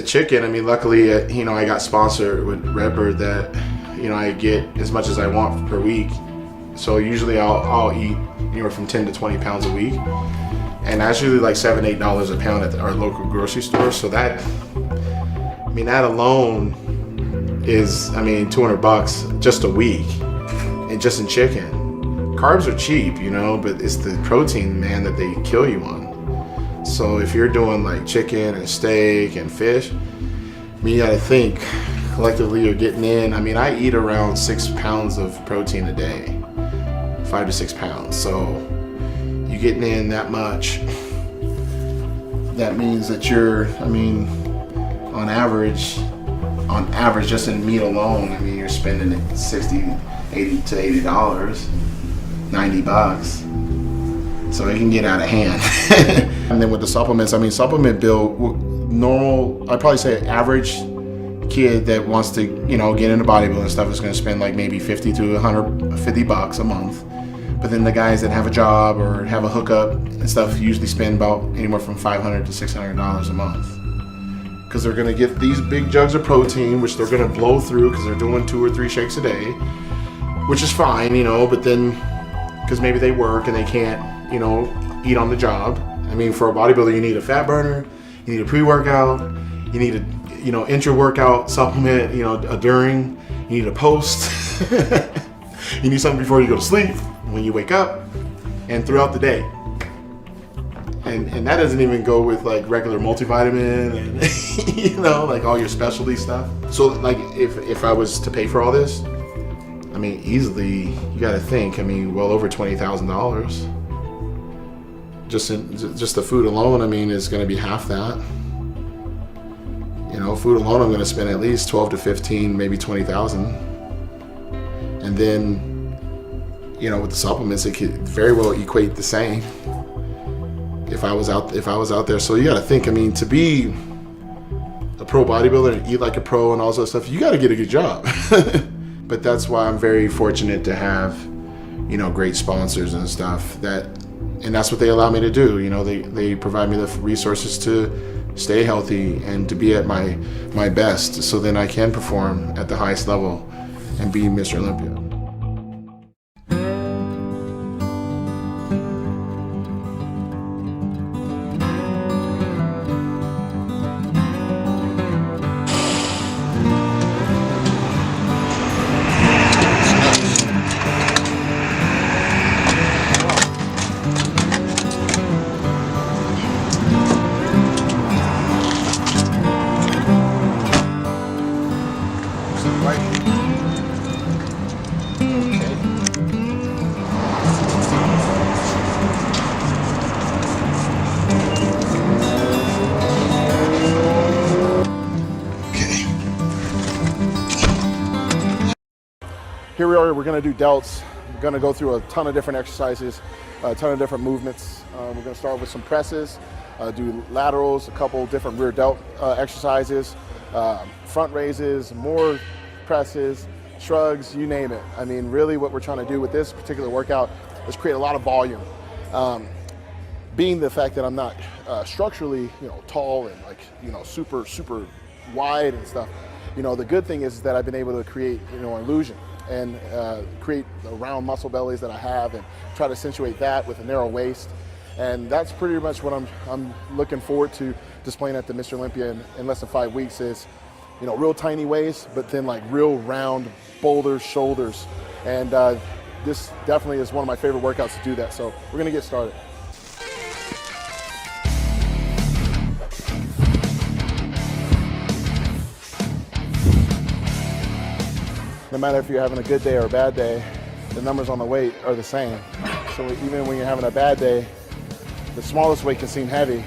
chicken, I mean, luckily, I got sponsored with Redbird that, I get as much as I want per week. So usually I'll eat anywhere from 10 to 20 pounds a week. And that's usually like $7, $8 a pound at our local grocery store. So that alone is, $200 just a week, and just in chicken. Carbs are cheap, but it's the protein, man, that they kill you on. So if you're doing like chicken and steak and fish, you gotta think collectively you're getting in. I eat around 6 pounds of protein a day, 5 to 6 pounds. So you getting in that much. That means that you're, on average, just in meat alone, you're spending $60, $80 to $80, $90. So it can get out of hand. And then with the supplements, supplement bill, normal, I'd probably say average kid that wants to, get into bodybuilding and stuff is going to spend like maybe $50 to $150 a month. But then the guys that have a job or have a hookup and stuff usually spend about anywhere from $500 to $600 a month. Because they're going to get these big jugs of protein, which they're going to blow through because they're doing 2 or 3 shakes a day, which is fine, but then, because maybe they work and they can't, eat on the job. For a bodybuilder, you need a fat burner, you need a pre-workout, you need a, intra-workout supplement, a during, you need a post, you need something before you go to sleep, when you wake up, and throughout the day. And that doesn't even go with like regular multivitamin and like all your specialty stuff. So like if I was to pay for all this, easily, you got to think, well over $20,000. Just the food alone, is going to be half that. Food alone, I'm going to spend at least 12 to 15, maybe 20,000. And then, with the supplements, it could very well equate the same. If I was out there. So you got to think, to be a pro bodybuilder and eat like a pro and all that stuff, you got to get a good job. But that's why I'm very fortunate to have, great sponsors and stuff and that's what they allow me to do. They provide me the resources to stay healthy and to be at my best, so then I can perform at the highest level and be Mr. Olympia. Here we are, we're gonna do delts. We're gonna go through a ton of different exercises, a ton of different movements. We're gonna start with some presses, do laterals, a couple different rear delt exercises, front raises, more presses, shrugs, you name it. Really what we're trying to do with this particular workout is create a lot of volume. Being the fact that I'm not structurally, tall and super wide and stuff, the good thing is that I've been able to create, an illusion and create the round muscle bellies that I have and try to accentuate that with a narrow waist. And that's pretty much what I'm looking forward to displaying at the Mr. Olympia in less than 5 weeks is, real tiny waist, but then like real round boulders, shoulders. And this definitely is one of my favorite workouts to do that. So we're gonna get started. No matter if you're having a good day or a bad day, the numbers on the weight are the same. So even when you're having a bad day, the smallest weight can seem heavy.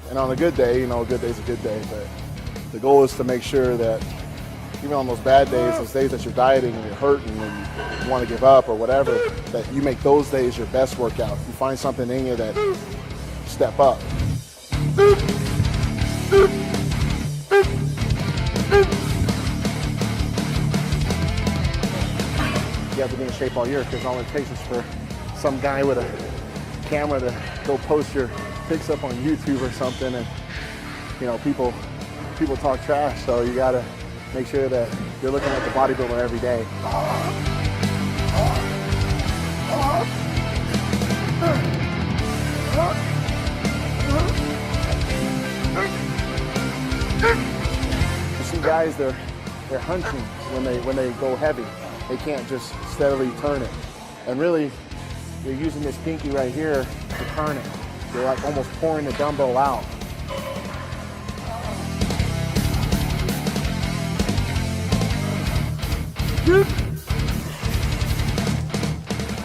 And on a good day, a good day's a good day, but the goal is to make sure that even on those bad days, those days that you're dieting and you're hurting and you want to give up or whatever, that you make those days your best workout. You find something in you that step up. You have to be in shape all year, because all it takes is for some guy with a camera to go post your pics up on YouTube or something, and people people talk trash, so you gotta make sure that you're looking at the bodybuilder every day. You see guys, they're hunching when they go heavy. They can't just steadily turn it. And really, you're using this pinky right here to turn it. You're like almost pouring the dumbbell out.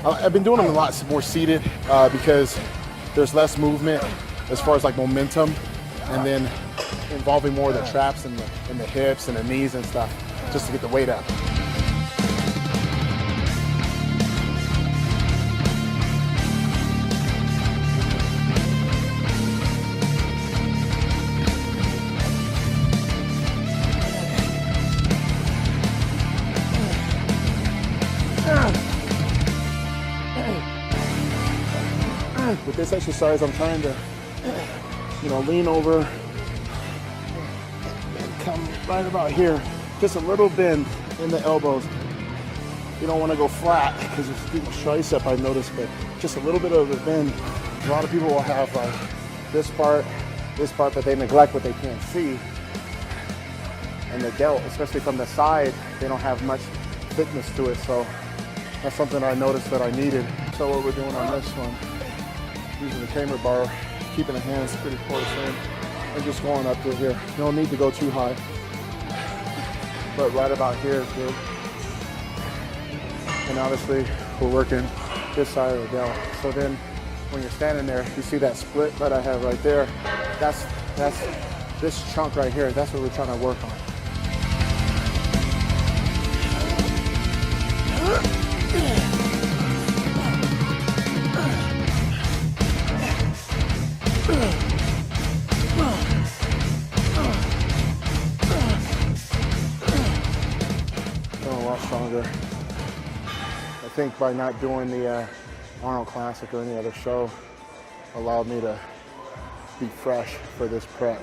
I've been doing them a lot more seated because there's less movement as far as like momentum, and then involving more of the traps and the hips and the knees and stuff, just to get the weight up. With this exercise, I'm trying to, lean over and come right about here. Just a little bend in the elbows. You don't want to go flat because it's the tricep, I've noticed, but just a little bit of a bend. A lot of people will have this part, but they neglect what they can't see. And the delt, especially from the side, they don't have much thickness to it. So that's something I noticed that I needed. So what we're doing on this one, using the Kramer bar, keeping the hands pretty close in, and just going up to here. No need to go too high, but right about here is good. And obviously, we're working this side of the delt. So then, when you're standing there, you see that split that I have right there. That's this chunk right here. That's what we're trying to work on. A lot stronger. I think by not doing the Arnold Classic or any other show allowed me to be fresh for this prep.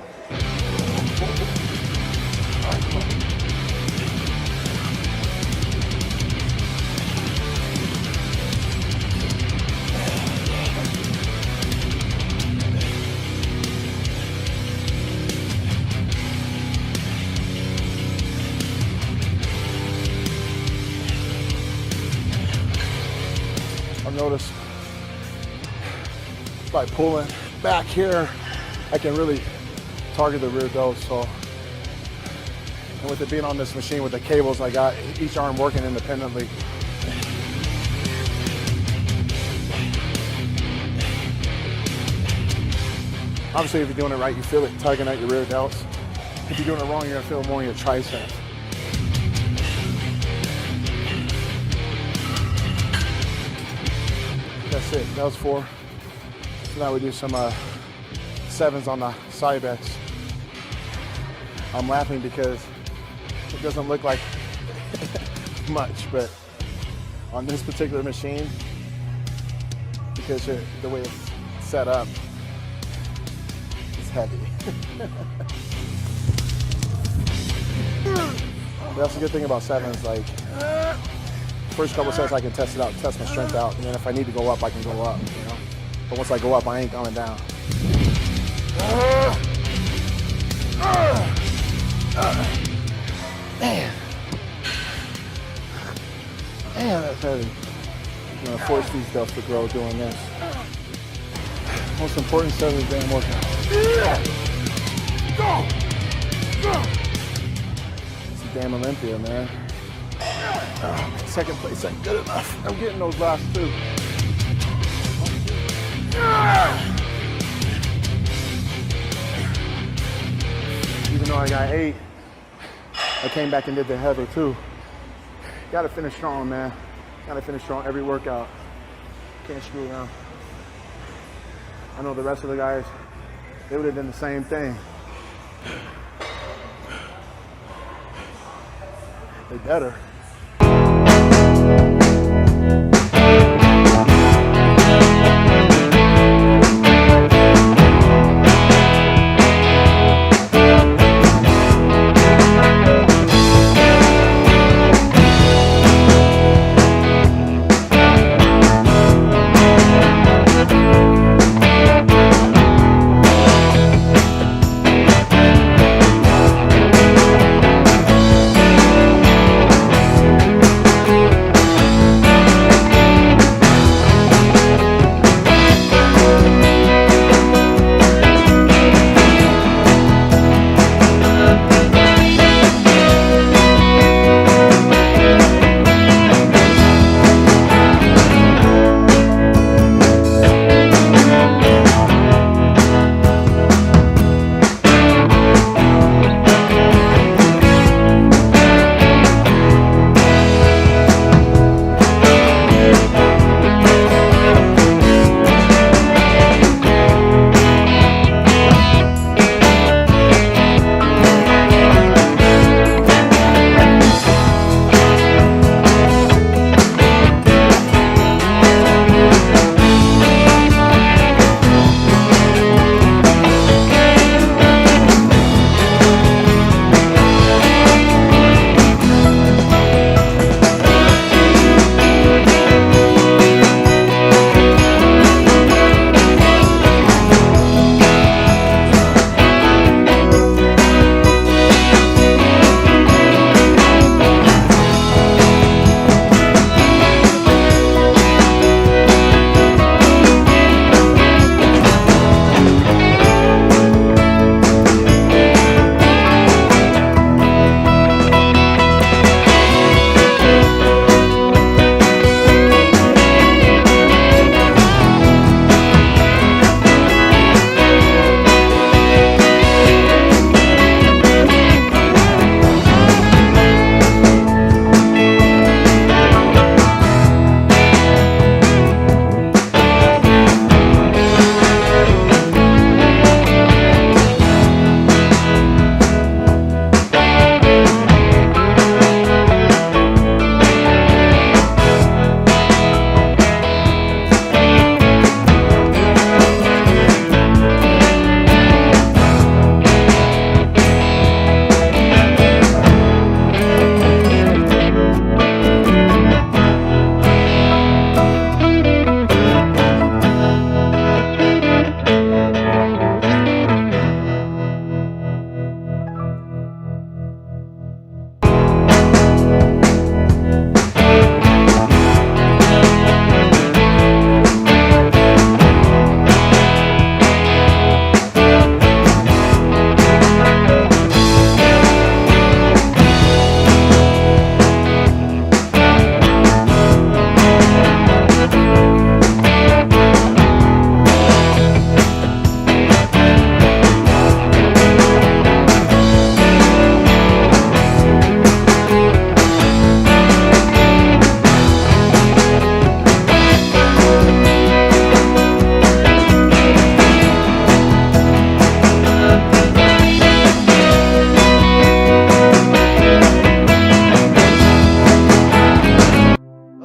Notice by pulling back here, I can really target the rear delt. So, and with it being on this machine with the cables, I got each arm working independently. Obviously, if you're doing it right, you feel it tugging at your rear delts. If you're doing it wrong, you're gonna feel it more in your triceps. That's it, that was 4. So now we do some 7s on the side bench. I'm laughing because it doesn't look like much, but on this particular machine, because the way it's set up, it's heavy. That's the good thing about 7s, like, first couple sets I can test it out, test my strength out, and then if I need to go up, I can go up, But once I go up, I ain't coming down. Man, that's heavy. I'm gonna force these delts to grow doing this. Most important set of the damn workout. It's a damn Olympia, man. Second place ain't good enough. I'm getting those last 2. Even though I got 8, I came back and did the heavy too. Gotta finish strong, man. Gotta finish strong every workout. Can't screw around. I know the rest of the guys, they would have done the same thing. They better.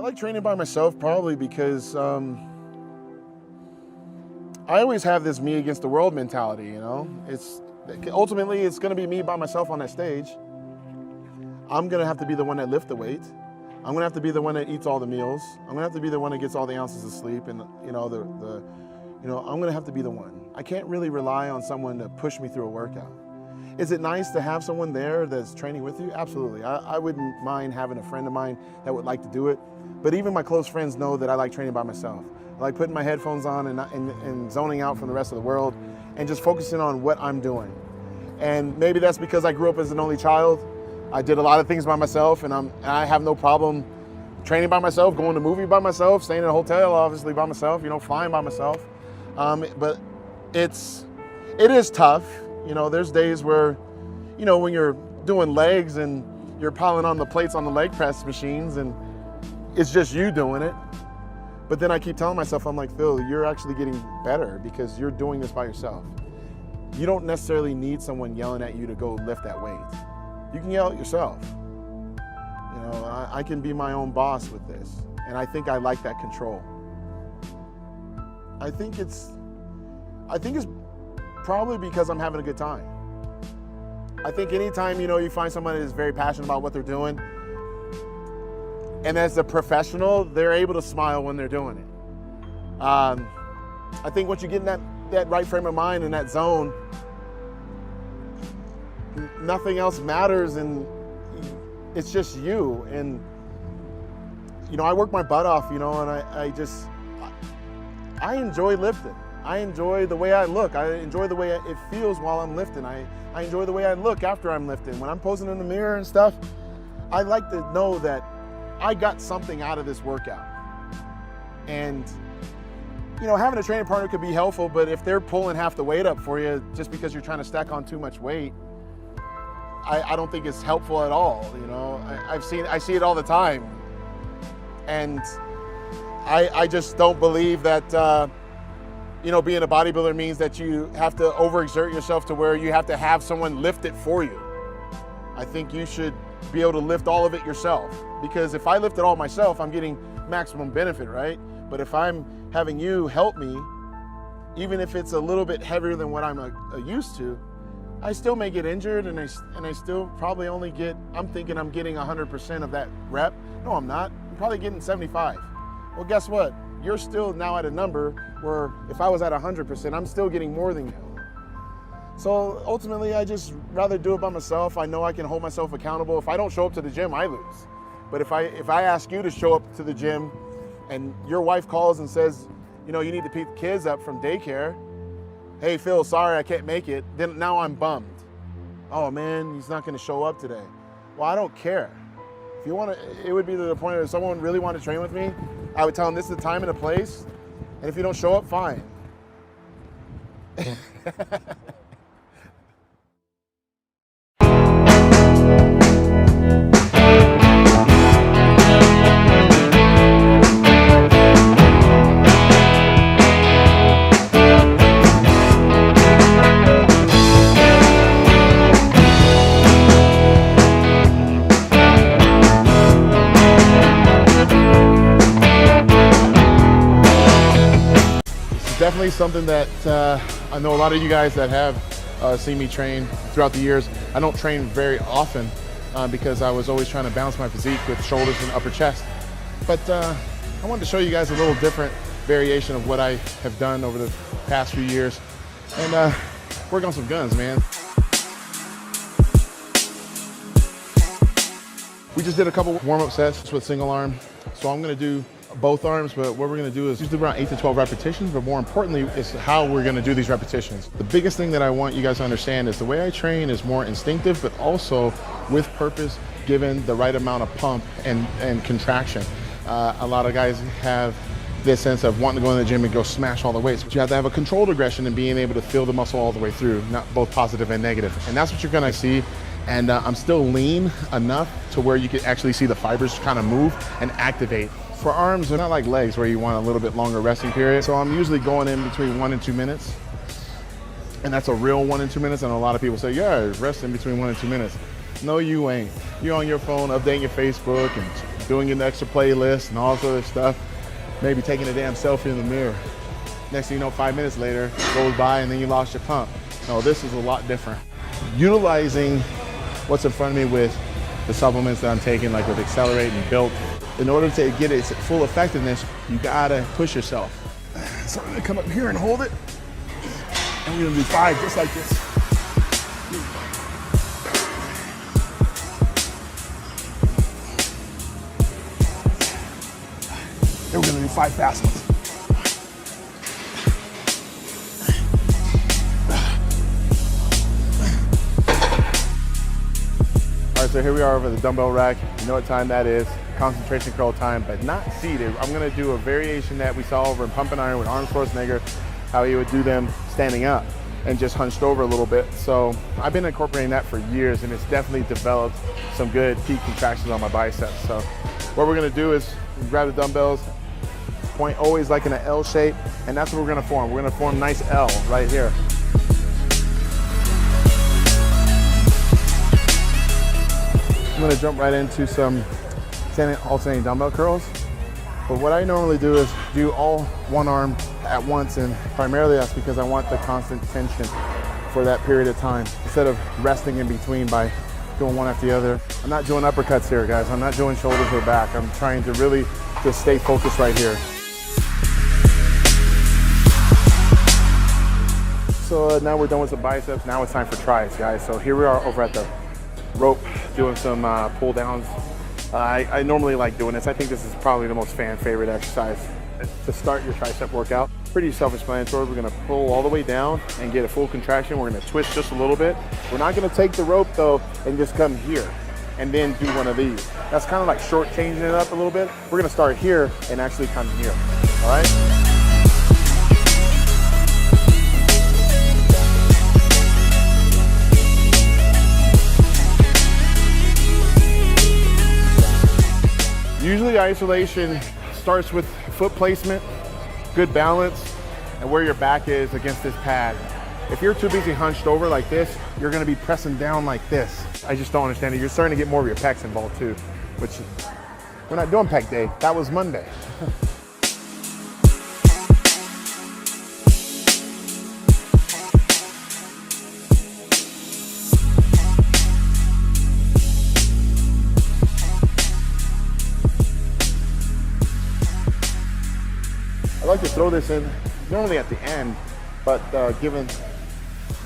like training by myself probably because I always have this me against the world mentality, you know? Ultimately, it's gonna be me by myself on that stage. I'm gonna have to be the one that lifts the weight. I'm gonna have to be the one that eats all the meals. I'm gonna have to be the one that gets all the ounces of sleep, and I'm gonna have to be the one. I can't really rely on someone to push me through a workout. Is it nice to have someone there that's training with you? Absolutely. I wouldn't mind having a friend of mine that would like to do it, but even my close friends know that I like training by myself. I like putting my headphones on and zoning out from the rest of the world and just focusing on what I'm doing. And maybe that's because I grew up as an only child. I did a lot of things by myself, and I have no problem training by myself, going to a movie by myself, staying in a hotel obviously by myself, flying by myself. But it is tough. There's days where, when you're doing legs and you're piling on the plates on the leg press machines and it's just you doing it. But then I keep telling myself, I'm like, Phil, you're actually getting better because you're doing this by yourself. You don't necessarily need someone yelling at you to go lift that weight. You can yell at yourself. I can be my own boss with this. And I think I like that control. I think it's probably because I'm having a good time. I think anytime, you find someone that is very passionate about what they're doing, and as a professional, they're able to smile when they're doing it. I think once you get in that right frame of mind and that zone, nothing else matters, and it's just you. And I work my butt off, and I enjoy lifting. I enjoy the way I look. I enjoy the way it feels while I'm lifting. I enjoy the way I look after I'm lifting. When I'm posing in the mirror and stuff, I like to know that I got something out of this workout. And having a training partner could be helpful, but if they're pulling half the weight up for you just because you're trying to stack on too much weight, I don't think it's helpful at all. I see it all the time. And I just don't believe that being a bodybuilder means that you have to overexert yourself to where you have to have someone lift it for you. I think you should be able to lift all of it yourself, because if I lift it all myself, I'm getting maximum benefit, right? But if I'm having you help me, even if it's a little bit heavier than what I'm used to, I still may get injured, and I still probably only get, I'm thinking I'm getting 100% of that rep. No, I'm not. I'm probably getting 75. Well, guess what? You're still now at a number where if I was at 100%, I'm still getting more than you. So ultimately, I just rather do it by myself. I know I can hold myself accountable. If I don't show up to the gym, I lose. But if I ask you to show up to the gym and your wife calls and says, you need to pick the kids up from daycare, hey, Phil, sorry, I can't make it, then now I'm bummed. Oh man, he's not gonna show up today. Well, I don't care. If you want to, it would be to the point where if someone really wanted to train with me, I would tell them this is the time and the place, and if you don't show up, fine. Definitely something that I know a lot of you guys that have seen me train throughout the years. I don't train very often because I was always trying to balance my physique with shoulders and upper chest. But I wanted to show you guys a little different variation of what I have done over the past few years and work on some guns, man. We just did a couple warm-up sets with single arm, so I'm going to do both arms, but what we're going to do is usually around 8 to 12 repetitions, but more importantly is how we're going to do these repetitions. The biggest thing that I want you guys to understand is the way I train is more instinctive, but also with purpose, given the right amount of pump and contraction. A lot of guys have this sense of wanting to go in the gym and go smash all the weights, but you have to have a controlled aggression and being able to feel the muscle all the way through, not both positive and negative. And that's what you're going to see. And I'm still lean enough to where you can actually see the fibers kind of move and activate. For arms, they're not like legs where you want a little bit longer resting period. So I'm usually going in between 1 and 2 minutes. And that's a real 1 and 2 minutes. And a lot of people say, yeah, rest in between 1 and 2 minutes. No, you ain't. You're on your phone, updating your Facebook and doing an extra playlist and all this other stuff, maybe taking a damn selfie in the mirror. Next thing you know, 5 minutes later, goes by and then you lost your pump. No, this is a lot different. Utilizing what's in front of me with the supplements that I'm taking, like with Accelerate and Built, in order to get its full effectiveness, you gotta push yourself. So I'm gonna come up here and hold it, and we're gonna do 5 just like this. Then we're gonna do 5 fast ones. All right, so here we are over the dumbbell rack. You know what time that is, concentration curl time, but not seated. I'm gonna do a variation that we saw over in Pump and Iron with Arnold Schwarzenegger, how he would do them standing up and just hunched over a little bit. So I've been incorporating that for years, and it's definitely developed some good peak contractions on my biceps. So what we're gonna do is grab the dumbbells, point always like in an L shape, and that's what we're gonna form. We're gonna form a nice L right here. I'm gonna jump right into some alternating dumbbell curls. But what I normally do is do all one arm at once, and primarily that's because I want the constant tension for that period of time, instead of resting in between by doing one after the other. I'm not doing uppercuts here, guys. I'm not doing shoulders or back. I'm trying to really just stay focused right here. So now we're done with the biceps. Now it's time for tries, guys. So here we are over at the rope doing some pull downs. I normally like doing this. I think this is probably the most fan favorite exercise to start your tricep workout. Pretty self-explanatory. We're gonna pull all the way down and get a full contraction. We're gonna twist just a little bit. We're not gonna take the rope though and just come here and then do one of these. That's kind of like short changing it up a little bit. We're gonna start here and actually come here, all right? Usually isolation starts with foot placement, good balance, and where your back is against this pad. If you're too busy hunched over like this, you're gonna be pressing down like this. I just don't understand it. You're starting to get more of your pecs involved too, which we're not doing pec day. That was Monday. I like to throw this in normally at the end, but given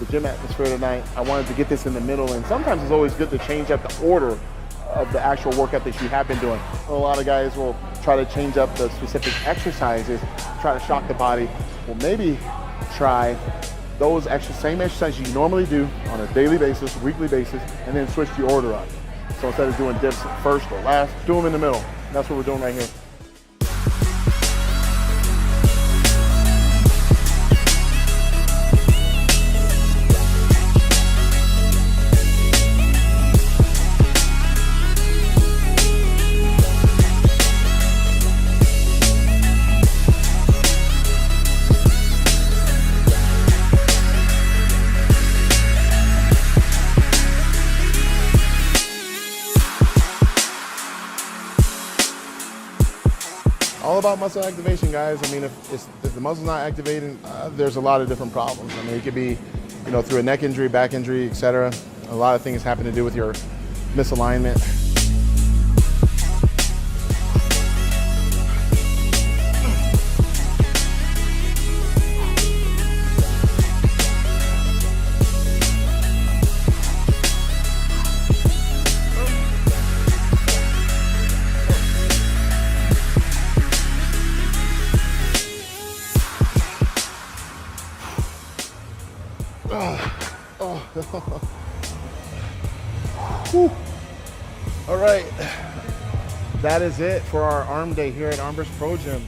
the gym atmosphere tonight, I wanted to get this in the middle, and sometimes it's always good to change up the order of the actual workout that you have been doing. A lot of guys will try to change up the specific exercises, try to shock the body. Well, maybe try those same exercises you normally do on a daily basis, weekly basis, and then switch the order up. So instead of doing dips first or last, do them in the middle. And that's what we're doing right here. All about muscle activation, guys. I mean, if the muscle's not activating, there's a lot of different problems. I mean, it could be, through a neck injury, back injury, etc. A lot of things happen to do with your misalignment. All right, that is it for our arm day here at Armburst Pro Gym.